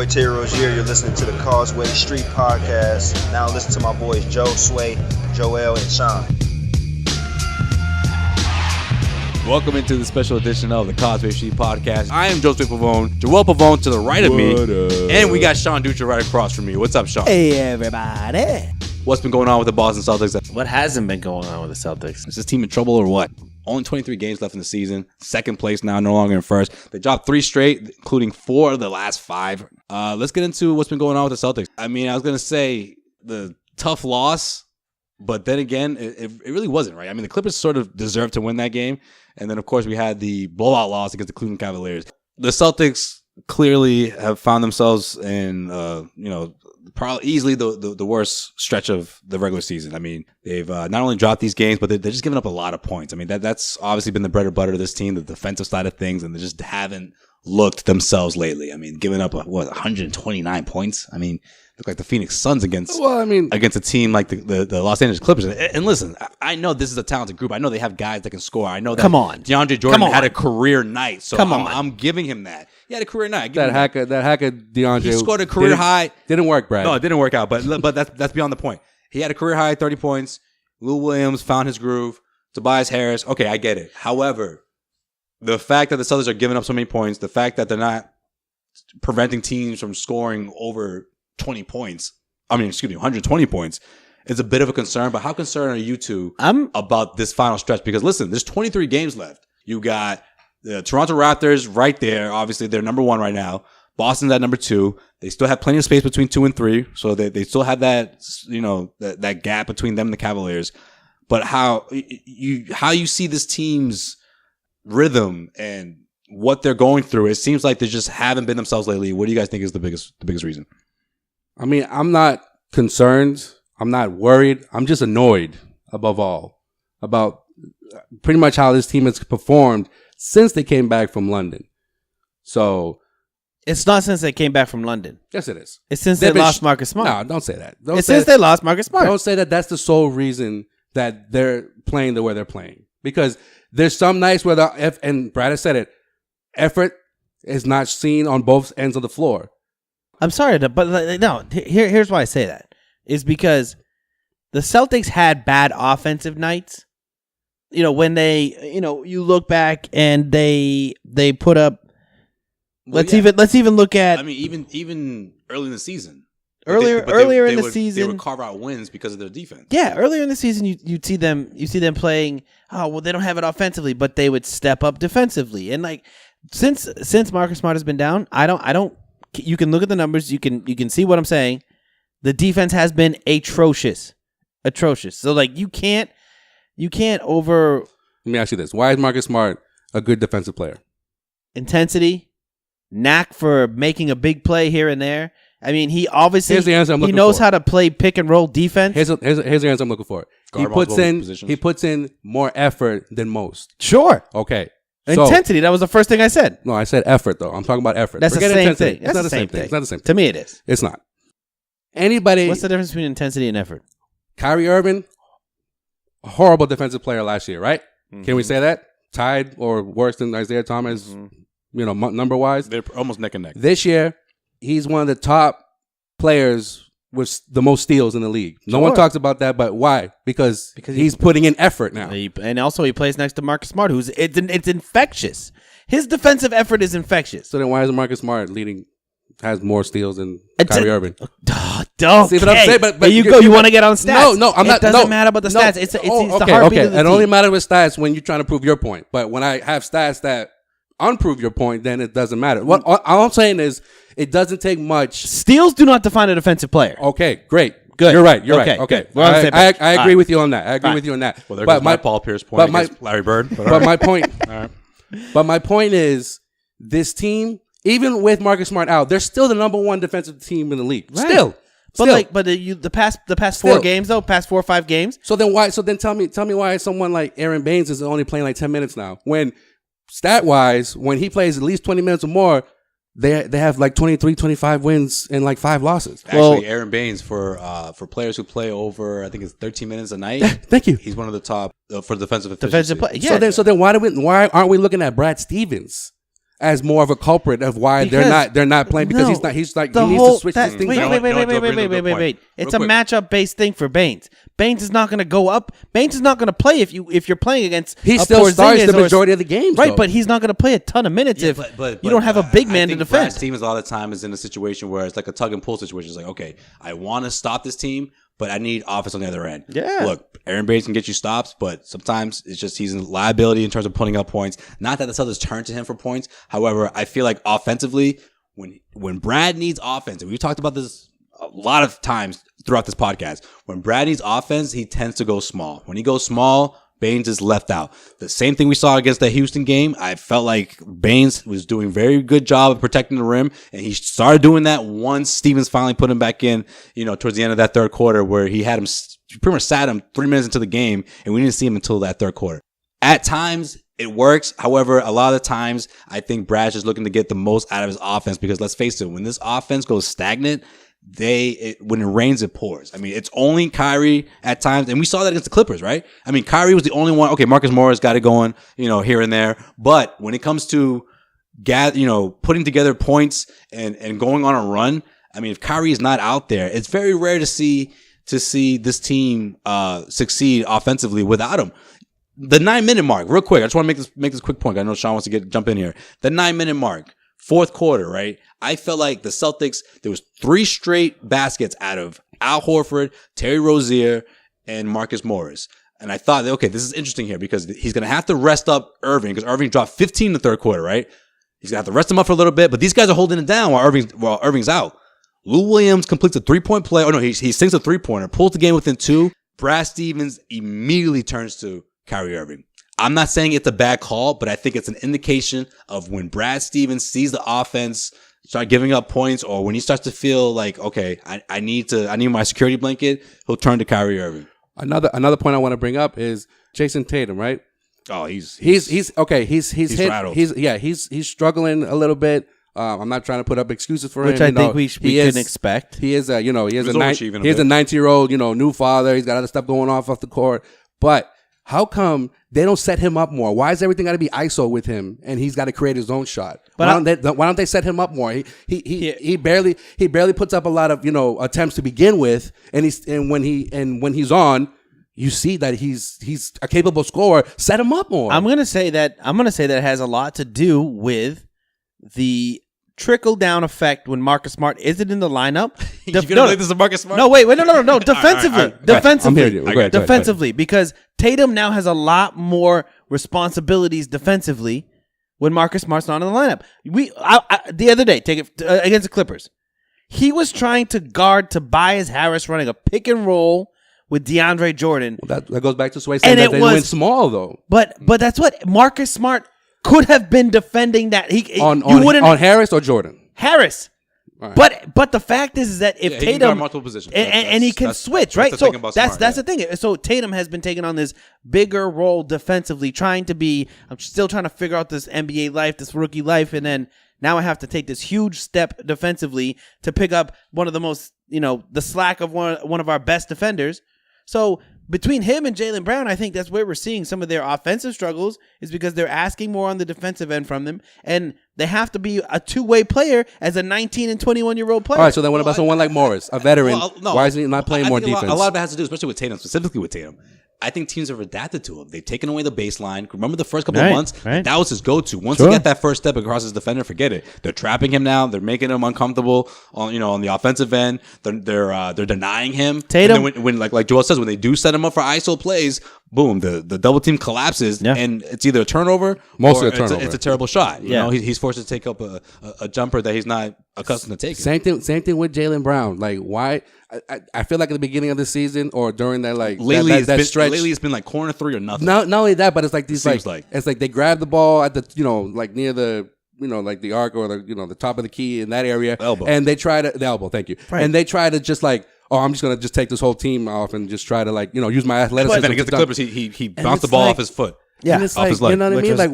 boy Terry Rozier. You're listening to the Causeway Street Podcast. Now listen to my boys Joe, Sway, Joel, and Sean. Welcome into the special edition of the Causeway Street Podcast. I am Joseph Pavone, Joel Pavone to the right of me, and we got Sean Dutra right across from me. What's up, Sean? Hey, everybody. What's been going on with the Boston Celtics? What hasn't been going on with the Celtics? Is this team in trouble or what? Only 23 games left in the season. Second place now, no longer in first. They dropped 3 straight, including 4 of the last 5. Let's get into what's been going on with the Celtics. I mean, I was going to say the tough loss, but then again, it really wasn't, right? I mean, the Clippers sort of deserved to win that game. And then, of course, we had the blowout loss against the Cleveland Cavaliers. The Celtics clearly have found themselves in, probably easily the worst stretch of the regular season. I mean, they've not only dropped these games, but they're just giving up a lot of points. I mean, that's obviously been the bread and butter of this team, the defensive side of things, and they just haven't looked themselves lately. I mean, giving up, 129 points? I mean, look like the Phoenix Suns against a team like the Los Angeles Clippers. And listen, I know this is a talented group. I know they have guys that can score. I know that DeAndre Jordan had a career night, so I'm giving him that. He had a career night. That hacker DeAndre. He scored a career high. Didn't work, Brad. No, it didn't work out, but that's beyond the point. He had a career high 30 points. Lou Williams found his groove. Tobias Harris. Okay, I get it. However, the fact that the Celtics are giving up so many points, the fact that they're not preventing teams from scoring over 120 points, is a bit of a concern. But how concerned are you two about this final stretch? Because listen, there's 23 games left. You got the Toronto Raptors right there. Obviously, they're number 1 right now. Boston's at number 2. They still have plenty of space between 2 and 3, so they still have that that gap between them and the Cavaliers. But how you see this team's rhythm and what they're going through? It seems like they just haven't been themselves lately. What do you guys think is the biggest reason? I mean, I'm not concerned. I'm not worried. I'm just annoyed, above all, about pretty much how this team has performed since they came back from London. So it's not since they came back from London. Yes, it is. It's since they lost Marcus Smart. No, don't say that. They lost Marcus Smart. Don't say that. That's the sole reason that they're playing the way they're playing. Because there's some nights where and Brad has said it, effort is not seen on both ends of the floor. I'm sorry, but no. Here's why I say that is because the Celtics had bad offensive nights. When they, you look back and they put up. Let's even look at. I mean, even early in the season. Earlier in the season, they would carve out wins because of their defense. Yeah, earlier in the season, you see them playing. Oh well, they don't have it offensively, but they would step up defensively. And like since Marcus Smart has been down, I don't. You can look at the numbers. You can see what I'm saying. The defense has been atrocious. So like you can't over. Let me ask you this: why is Marcus Smart a good defensive player? Intensity, knack for making a big play here and there. I mean, he obviously he knows how to play pick and roll defense. Here's the answer I'm looking for. He puts in more effort than most. Sure. Okay. Intensity. That was the first thing I said. No, I said effort though. I'm talking about effort. That's Forget the same intensity. thing. It's not the same thing. It's not the same thing. To me, it is. It's not. Anybody? What's the difference between intensity and effort? Kyrie Irving, a horrible defensive player last year, right? Mm-hmm. Can we say that? Tied or worse than Isaiah Thomas, number wise? They're almost neck and neck. This year, he's one of the top players with the most steals in the league. No one talks about that, but why? Because he's putting in effort now. And also he plays next to Marcus Smart, it's infectious. His defensive effort is infectious. So then why is Marcus Smart has more steals than Kyrie Irving? Don't. See what I'm saying? But there you go. You want to get on stats? No, I'm not. It doesn't matter about the stats. It's the heartbeat of the team. It only matters with stats when you're trying to prove your point. But when I have stats that unprove your point, then it doesn't matter. What all I'm saying is it doesn't take much. Steals do not define a defensive player. Okay, great. Good. You're right. Okay. I agree with you on that. I agree with you on that. Well, there goes my Paul Pierce point against Larry Bird. But my point. But my point is, this team, even with Marcus Smart out, they're still the number 1 defensive team in the league. Right. Still. But the past 4 games though, past 4 or 5 games. So then tell me why someone like Aaron Baines is only playing like 10 minutes now. When stat wise, when he plays at least 20 minutes or more, they have like 23, 25 wins and like 5 losses. Actually, Aaron Baines for players who play over, I think it's 13 minutes a night. Thank you. He's one of the top for defensive efficiency. Defensive play. Yeah. So then why aren't we looking at Brad Stevens as more of a culprit of why they're not playing because he needs to switch these things out. Wait. It's a matchup based thing for Baines. Baines is not going to go up. Baines is not going to play if you're playing against. He still starts the majority of the games, right? Though. But he's not going to play a ton of minutes if you don't have a big man to defend. Brad's team is a lot of the time is in a situation where it's like a tug and pull situation. It's like, okay, I want to stop this team, but I need offense on the other end. Yeah. Look, Aaron Baines can get you stops, but sometimes it's just he's a liability in terms of putting up points. Not that the Celtics turn to him for points. However, I feel like offensively, when Brad needs offense, and we've talked about this a lot of times throughout this podcast, when Brad needs offense, he tends to go small. When he goes small, Baines is left out. The same thing we saw against the Houston game. I felt like Baines was doing a very good job of protecting the rim, and he started doing that once Stevens finally put him back in, towards the end of that third quarter where he had him, pretty much sat him 3 minutes into the game, and we didn't see him until that third quarter. At times, it works. However, a lot of the times, I think Brad's just looking to get the most out of his offense because let's face it, when this offense goes stagnant, when it rains, it pours. I mean, it's only Kyrie at times, and we saw that against the Clippers, right? I mean, Kyrie was the only one. Okay, Marcus Morris got it going, here and there. But when it comes to putting together points and going on a run, I mean, if Kyrie is not out there, it's very rare to see this team succeed offensively without him. The 9-minute mark, real quick. I just want to make this quick point. I know Sean wants to jump in here. The 9-minute mark. Fourth quarter, right? I felt like the Celtics, there was 3 straight baskets out of Al Horford, Terry Rozier, and Marcus Morris. And I thought, okay, this is interesting here because he's going to have to rest up Irving because Irving dropped 15 in the third quarter, right? He's going to have to rest him up for a little bit, but these guys are holding it down while Irving's out. Lou Williams completes a 3-point play. Oh, no, he sinks a 3-pointer, pulls the game within 2. Brad Stevens immediately turns to Kyrie Irving. I'm not saying it's a bad call, but I think it's an indication of when Brad Stevens sees the offense start giving up points, or when he starts to feel like, okay, I need my security blanket, he'll turn to Kyrie Irving. Another point I want to bring up is Jason Tatum, right? Oh, he's okay. He's hit. rattled. He's struggling a little bit. I'm not trying to put up excuses for him. Which I think we can expect. He is a 19-year-old, new father. He's got other stuff going off the court, but. How come they don't set him up more? Why is everything got to be ISO with him, and he's got to create his own shot? Why don't they set him up more? He barely puts up a lot of attempts to begin with, and when he's on, you see that he's a capable scorer. Set him up more. I'm gonna say that it has a lot to do with the trickle down effect when Marcus Smart isn't in the lineup. You're gonna believe this is Marcus Smart? No, wait, no. Defensively, defensively, because Tatum now has a lot more responsibilities defensively when Marcus Smart's not in the lineup. The other day, against the Clippers, he was trying to guard Tobias Harris running a pick and roll with DeAndre Jordan. Well, that goes back to Sway saying that they went small though. But that's what Marcus Smart could have been defending that. On Harris or Jordan? Harris. Right. But the fact is that if he Tatum can guard multiple positions, and he can switch, right? So that's the thing. So Tatum has been taking on this bigger role defensively, I'm still trying to figure out this NBA life, this rookie life, and then now I have to take this huge step defensively to pick up one of the most, the slack of one of our best defenders. So between him and Jaylen Brown, I think that's where we're seeing some of their offensive struggles is because they're asking more on the defensive end from them, and they have to be a two-way player as a 19 and 21-year-old player. All right, so then what about someone like Morris, a veteran? Why is he not playing more defense? A lot of it has to do, especially with Tatum, specifically with Tatum. I think teams have adapted to him. They've taken away the baseline. Remember the first couple of months? Right. That was his go-to. Once he got that first step across his defender, forget it. They're trapping him now. They're making him uncomfortable on the offensive end. They're denying him. Tatum, and then when like Joel says, when they do set him up for ISO plays, boom, the double team collapses, and it's either a turnover or it's a terrible shot. You know, he's forced to take up a jumper that he's not accustomed to taking. Same thing with Jaylen Brown. Like, why? I feel like at the beginning of the season or during that lately that stretch, lately it's been like corner three or nothing. Not only that, but it's like these it's like they grab the ball at the like near the like the arc or the top of the key in that area, elbow. And they try to the elbow. Thank you. Right. And they try to just like, oh, I'm just gonna just take this whole team off and just try to use my athleticism. But then against the Clippers, he bounced the ball off his foot. Yeah, and it's like, you know what I mean? Like,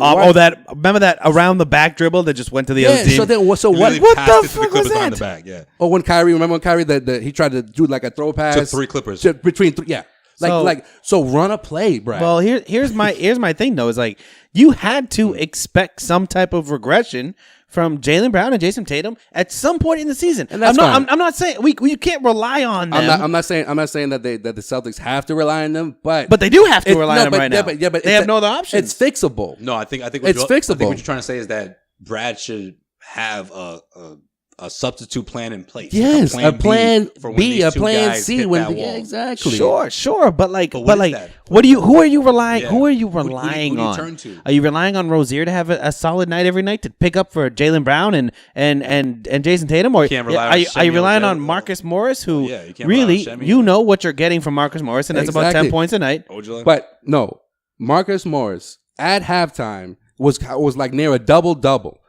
remember that around the back dribble that just went to the other team? So what the fuck was that? The back, yeah. Or remember when Kyrie he tried to do like a throw pass to 3 Clippers. between three, yeah. So run a play, Brad. Well, here's my thing though. Is like you had to expect some type of regression from Jaylen Brown and Jason Tatum at some point in the season. And that's fine. I'm not saying we can't rely on them. I'm not saying that the Celtics have to rely on them, but they do have to rely on them right now. But they have no other options. It's fixable. No, I think it's fixable. fixable. I think what you're trying to say is that Brad should have a substitute plan in place. Yes, a plan for when B, these a two plan guys C. hit When that wall. exactly. Sure, but what is that? who are you relying? Yeah. Who are you Who do relying you on? turn to? Are you relying on Rozier to have a solid night every night to pick up for Jaylen Brown and Jason Tatum, or can't rely on are you Shemi relying O'Gara. on Marcus Morris, who you can't rely on really Shemi. you know what you're getting from Marcus Morris, and that's about 10 points a night. But no, Marcus Morris at halftime was like near a double-double.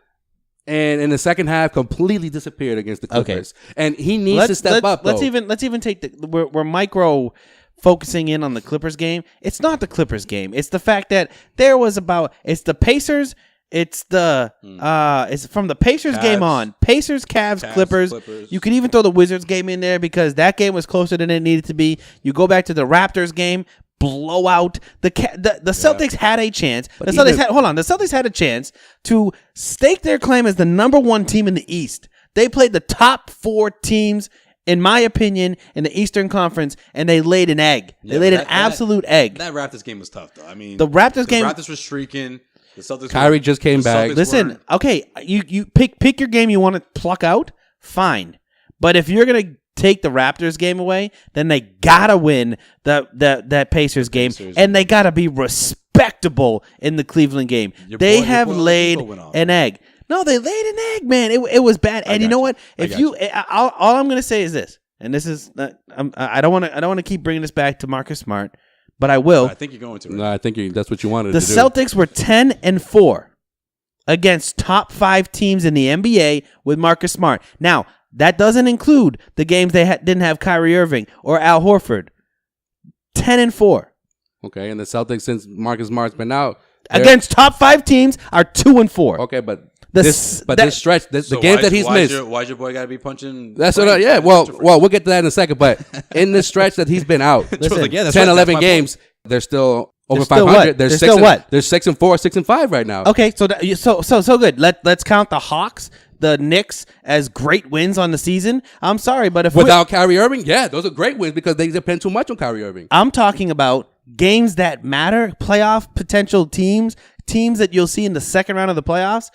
And in the second half, completely disappeared against the Clippers. Okay. And he needs to step up. Let's even take we're micro focusing in on the Clippers game. It's not the Clippers game. It's the fact that it's the Pacers. It's it's from the Pacers game on. Pacers, Cavs, Clippers. You could even throw the Wizards game in there because that game was closer than it needed to be. You go back to the Raptors game. Blowout. The Celtics had a chance. The Celtics had a chance to stake their claim as the number one team in the East. They played the top 4 teams, in my opinion, in the Eastern Conference, and they laid an egg. They laid an absolute egg. That Raptors game was tough, though. I mean, the Raptors were streaking. The Celtics. Kyrie just came back. Listen, okay, you pick your game you want to pluck out. Fine, but if you're gonna take the Raptors game away, then they gotta win that Pacers game, and they gotta be respectable in the Cleveland game. They have laid an egg. No, they laid an egg, man. It was bad. And you know what? All I'm gonna say is this, and this is I don't want to keep bringing this back to Marcus Smart, but I will. I think you're going to. No, I think that's what you wanted to do. The Celtics were 10-4 against top 5 teams in the NBA with Marcus Smart. Now, that doesn't include the games they didn't have Kyrie Irving or Al Horford. 10-4. Okay, and the Celtics, since Marcus Smart's been out, against top 5 teams, are 2-4. Okay, but this stretch, the games that he's missed. Why's your boy got to be punching? That's what. Yeah, well, we'll get to that in a second. But in this stretch that he's been out, 11 games, they're still over 500. They're still what? They're 6-4, 6-5 right now. Okay, so good. Let's count the Hawks, the Knicks as great wins on the season. I'm sorry, but without Kyrie Irving, yeah, those are great wins because they depend too much on Kyrie Irving. I'm talking about games that matter, playoff potential teams that you'll see in the second round of the playoffs.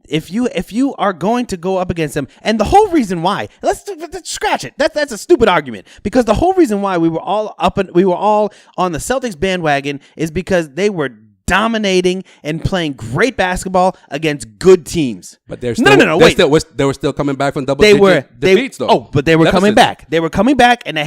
If you are going to go up against them, and the whole reason why, let's scratch it. That's a stupid argument, because the whole reason why we were all on the Celtics bandwagon is because they were dominating and playing great basketball against good teams. But they're still, wait. They were still coming back from double-digit defeats, though. Oh, but they were coming back. They were coming back, and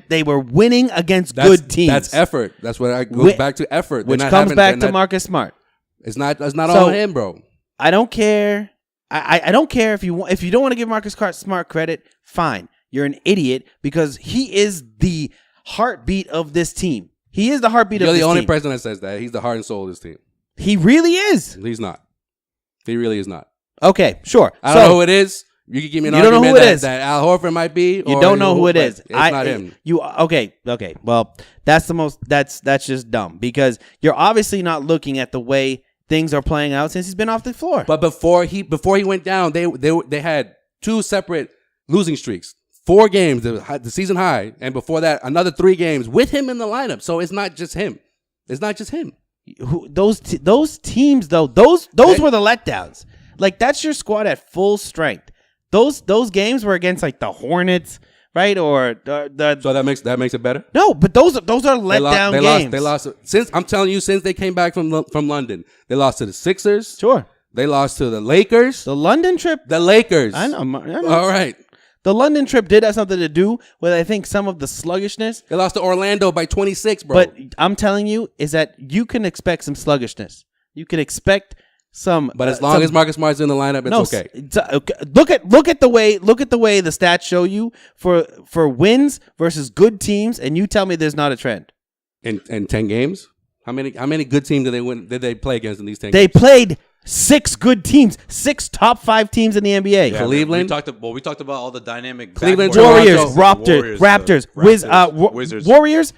they were winning against good teams. That's effort. That's what I go back to effort, which comes back to Marcus Smart. It's not all him, bro. I don't care. I don't care if you don't want to give Marcus Smart credit. Fine, you're an idiot because he is the heartbeat of this team. He is the heartbeat of this team. You're the only person that says that. He's the heart and soul of this team. He really is. He's not. He really is not. Okay, sure. I don't know who it is. You can give me an argument that Al Horford might be. You don't know who it is. It's not him. Okay. Well, that's just dumb because you're obviously not looking at the way things are playing out since he's been off the floor. But before he went down, they had 2 separate losing streaks. 4 games, the season high, and before that, another 3 games with him in the lineup. So it's not just him. Those teams though, those were the letdowns. Like that's your squad at full strength. Those games were against like the Hornets, right? Or the So that makes it better? No, but those are letdown games. They lost since they came back from London. They lost to the Sixers. Sure. They lost to the Lakers. The London trip. The Lakers. I know. All right. The London trip did have something to do with, I think, some of the sluggishness. They lost to Orlando by 26, bro. But I'm telling you, is that you can expect some sluggishness. You can expect some. But as long as Marcus Smart's in the lineup, it's okay. Look at the way the stats show you for wins versus good teams, and you tell me there's not a trend. In 10 games, how many good teams did they play against in these 10 games? They played 6 good teams, 6 top 5 teams in the NBA. Yeah, Cleveland. We talked about all the dynamic Cleveland, Warriors, Raptors, Wizards. Wizards. Warriors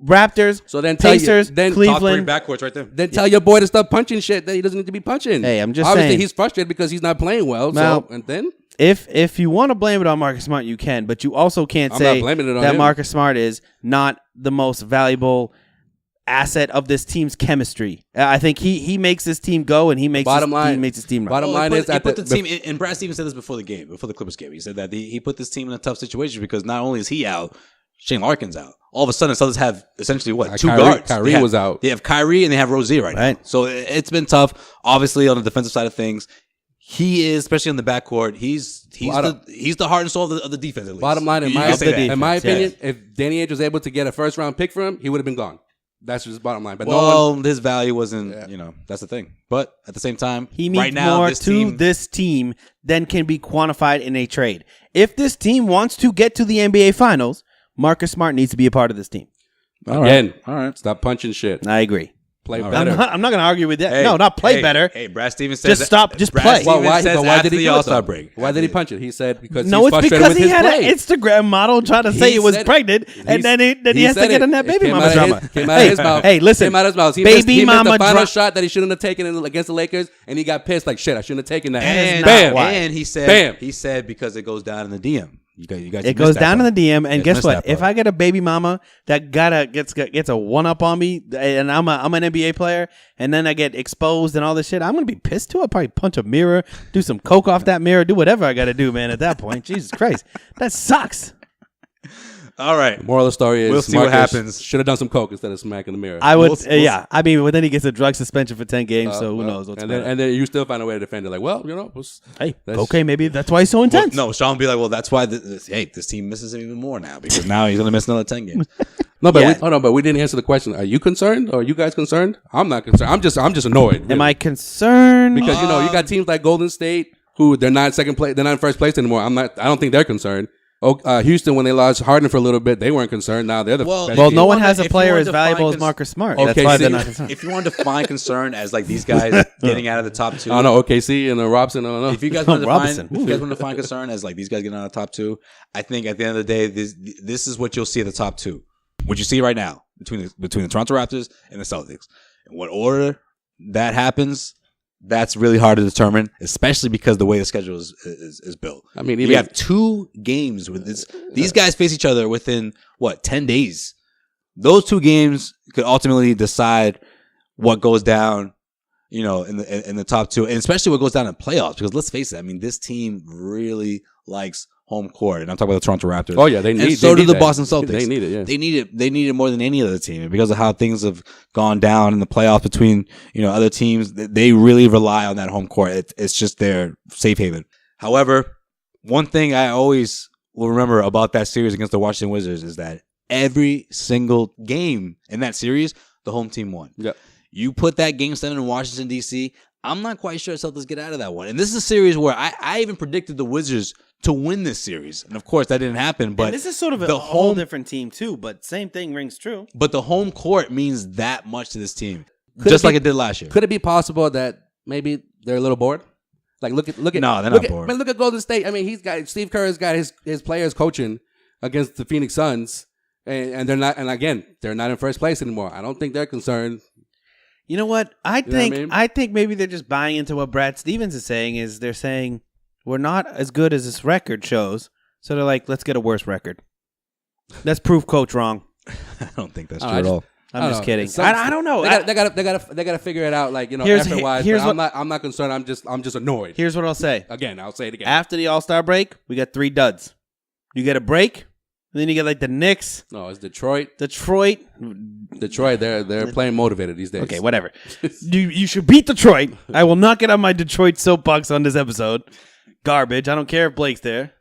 Raptors, So then tell Pacers, you, then Top three Cleveland. backcourts right there. Then tell your boy to stop punching shit that he doesn't need to be punching. Hey, I'm just Obviously, saying. he's frustrated because he's not playing well. Now- So and then If you want to blame it on Marcus Smart, you can, but you also can't I'm say not blaming it on that him. Marcus Smart is not the most valuable asset of this team's chemistry. I think he makes this team go, and he makes Bottom line- he makes his team run. bottom line is he at put the- the team, and Brad Stevens said this before the game, before the Clippers game. He said that he put this team in a tough situation because not only is he out, Shane Larkin's out. All of a sudden, the Celtics have essentially two guards. Kyrie was out. They have Kyrie and they have Rozier right now. So it's been tough. Obviously, on the defensive side of things, he is, especially on the backcourt. He's the heart and soul of the defense. At least. Bottom line, in You my can say that. opinion, if Danny Ainge was able to get a first round pick for him, he would have been gone. That's just bottom line. But Well, his value wasn't. That's the thing. But at the same time, He means right now, more this to team, this team than can be quantified in a trade. If this team wants to get to the NBA Finals, Marcus Smart needs to be a part of this team. Again, all right. stop punching shit. I agree. Play All better. I'm not going to argue with that. No, not play better. Hey, Brad Stevens says Just stop. Just Brad play. Stevens Well, why? says But why after did he the do it, All-Star though? break? Why did he punch it? He said because No, he's it's frustrated because with he his had play. an Instagram model trying to say he was said it. pregnant, and then he has to said get it. in that It baby came mama out of drama. his- Came out of his mouth. Hey, listen. Came out of his mouth. He Baby missed the mama final shot that he shouldn't have taken against the Lakers, and he got pissed like shit. I shouldn't have taken that. And, Bam. and he said, Bam. he said because it goes down in the DM. You guys It goes down in the DM, and You guys guess missed what? that If part. I get a baby mama that gets a one up on me, and I'm an NBA player, and then I get exposed and all this shit, I'm gonna be pissed too. I'll probably punch a mirror, do some coke off that mirror, do whatever I got to do, man. At that point, Jesus Christ, that sucks. All right. Moral of the story is We'll see what happens. Should have done some coke instead of smacking the mirror. I would, We'll yeah. I mean, but then he gets a drug suspension for 10 games, so who Well, knows what's and better. then you still find a way to defend it. Like, well, Hey, that's- okay, maybe that's why he's so Well, intense. no, Sean will be like, well, that's why this team misses him even more now because now he's going to miss another 10 games. No, but Yeah. hold on, but we didn't answer the question. Are you concerned? Or are you guys concerned? I'm not concerned. I'm just annoyed. Am really. I concerned? Because you got teams like Golden State who they're not second place, they're not in first place anymore. I don't think they're concerned. Houston, when they lost Harden for a little bit, they weren't concerned. Now they're the Well, best well, team. no one wanna- has a if you player wanna as valuable define as Marcus Smart. Okay, That's why see- they're not concerned. If you want to define concern as like these guys getting out of the top two, I don't know, OKC and Robson. I don't know. If you guys want to Robinson. define, if you guys want to define concern as like these guys getting out of the top two, I think at the end of the day, this is what you'll see at the top two. What you see right now between the Toronto Raptors and the Celtics. In what order that happens, that's really hard to determine, especially because the way the schedule is built. I mean, You even have 2 games with this. These guys face each other within 10 days. Those 2 games could ultimately decide what goes down, in the top 2, and especially what goes down in playoffs. Because let's face it, I mean, this team really likes home court, and I'm talking about the Toronto Raptors. Oh yeah, they need. And so they do the need Boston that. Celtics. They need it. Yeah. They need it. They need it more than any other team, and because of how things have gone down in the playoffs between other teams. They really rely on that home court. It's just their safe haven. However, one thing I always will remember about that series against the Washington Wizards is that every single game in that series, the home team won. Yep. You put that game 7 in Washington, D.C., I'm not quite sure Celtics get out of that one. And this is a series where I even predicted the Wizards to win this series. And of course, that didn't happen. But And this is sort of the a whole different team too, but same thing rings true. But the home court means that much to this team, Could just it be- like it did last year. Could it be possible that maybe they're a little bored? Like look at No, they're not look at, bored. Man, look at Golden State. I mean, Steve Kerr's got his players coaching against the Phoenix Suns, and they're not. And again, they're not in first place anymore. I don't think they're concerned. You know what? I know what I think mean? I think maybe they're just buying into what Brad Stevens is saying. Is they're saying we're not as good as this record shows, so they're like, let's get a worse record. Let's prove Coach wrong. I don't think that's Oh, true I at just- all. I'm I don't just know. kidding. Some- I don't know. They gotta figure it out. Like Here's- effort wise. here's But what- I'm not concerned. I'm just annoyed. Here's what I'll say. Again, I'll say it again. After the All-Star break, we got 3 duds. You get a break, and then you get like the Knicks, No, it's Detroit. Detroit. They're playing motivated these days. Okay, whatever. You should beat Detroit. I will not get on my Detroit soapbox on this episode. Garbage. I don't care if Blake's there.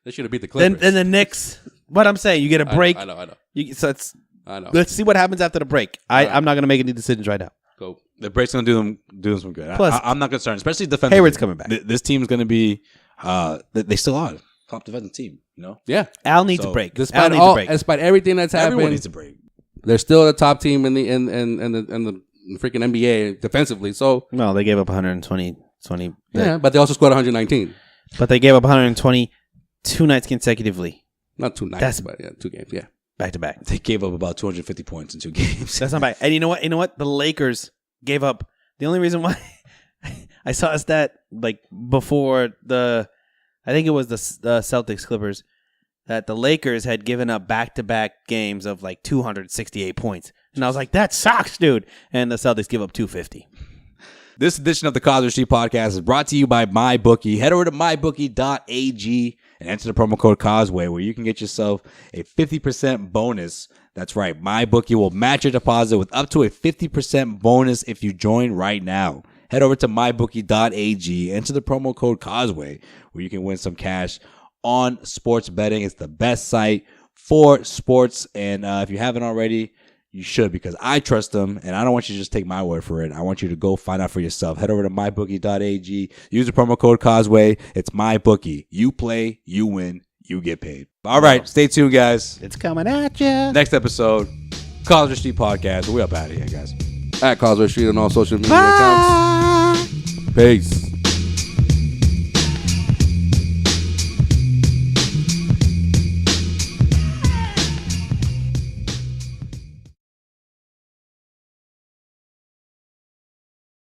They should have beat the Clippers. Then the Knicks. What I'm saying, you get a break. I know. I know. Let's see what happens after the break. I'm not going to make any decisions right now. Go. The break's going to do them some good. Plus- I'm not concerned, especially defensively. Hayward's coming back. This team's going to be. They still are top defensive team. Yeah. Al needs So, a break. Al Despite needs a break. despite everything that's Everyone happened, needs a break. they're still the top team in the freaking NBA defensively. So Well, they gave up 120. yeah, but they also scored 119. But they gave up 120 2 nights consecutively. Not 2 nights, That's- but yeah, 2 games. Yeah. Back-to-back. They gave up about 250 points in 2 games. That's not bad. And you know what? The Lakers gave up. The only reason why I saw a stat like before I think it was the Celtics Clippers, that the Lakers had given up back-to-back games of like 268 points. And I was like, that sucks, dude. And the Celtics give up 250. This edition of the Causeway Street Podcast is brought to you by MyBookie. Head over to mybookie.ag and enter the promo code Causeway, where you can get yourself a 50% bonus. That's right. MyBookie will match your deposit with up to a 50% bonus if you join right now. Head over to mybookie.ag, enter the promo code Causeway, where you can win some cash on sports betting. It's the best site for sports. And if you haven't already, you should, because I trust them, and I don't want you to just take my word for it. I want you to go find out for yourself. Head over to mybookie.ag. Use the promo code Causeway. It's MyBookie. You play, you win, you get paid. All right, stay tuned, guys. It's coming at you. Next episode, Causeway Street Podcast. We're up out of here, guys. At Causeway Street on all social media accounts. Peace.